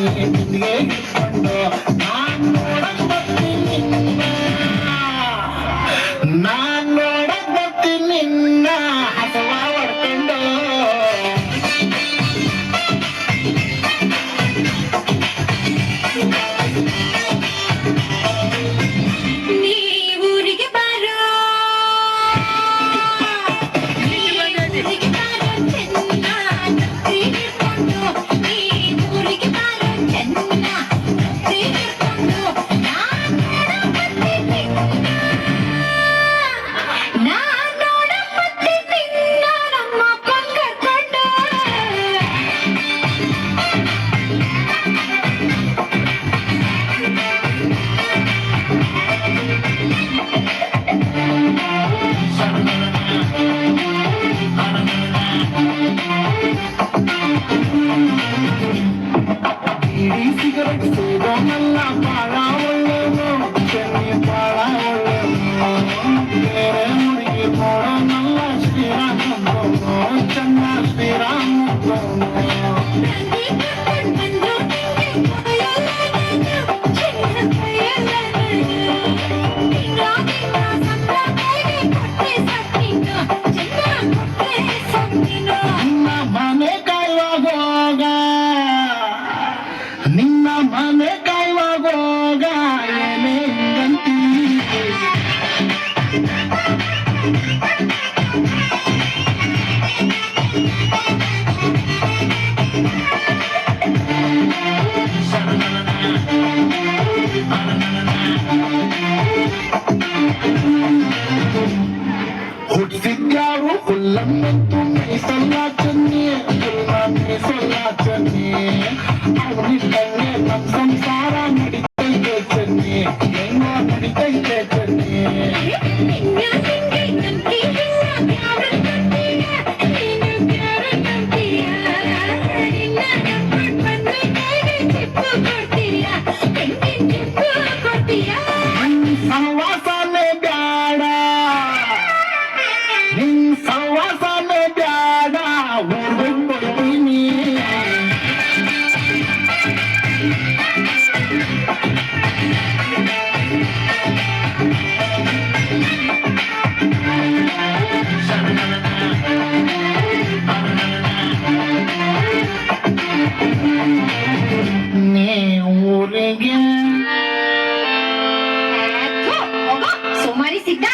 ನಿನ್ಗೆ ಇಟ್ಕೊಂಡು ನಾನ್ ನೋಡಕ್ ಬರ್ತೀನಿ ನಾನ್ ನೋಡಕ್ ಬರ್ತೀನಿ ನಿನ್ನ ಹಸವ ಹೊಡ್ಕೊಂಡು ಸಿಗರೆಟ್ ಸೇದೋನಲ್ಲ ಬಾಳ ಒಳ್ಳೆನು ಚೆನ್ನಿ ಬಾಳ ಒಳ್ಳೆನು ಬೇರೆ ಹುಡುಗಿ ನೋಡೋನಲ್ಲ ಶ್ರೀರಾಮಂದ್ರನು ಚನ್ನ ಶ್ರೀರಾಮಂದ್ರನು ನಿನ್ನ ಮನೆ ಕಾಯುವಾಗ ನಿನ್ನ ಮನೆ ಕಾಯುವಾಗ ಏನೇ ಗಂತಿ ಹುಟ್ಟಿದ್ಯಾರು ಹುಲ್ಲನ್ನಂತೂ ಮೀಸಲ್ಲ ಚೆನ್ನಿ ಹುಲ್ಲ ಮೀಸಲ್ಲ ಚೆನ್ನಿ ಅವನಿದ್ದಂಗೆ ನಮ್ ಸಂಸಾರ ನಡಿತೈತೆ ಚೆನ್ನಿ ಹೆಂಗೋ ನಡಿತೈತೆ ಚೆನ್ನಿ ಸಹವಾಸನೆ ಬ್ಯಾಡ ನಿನ್ ಸಹವಾಸನೆ ಬ್ಯಾಡ ಊರ್ಬಿಡ್ತೀನಿ ನೀ ಊರಿಗೆ ಸುಮಾರಿ ಸಿದ್ಧ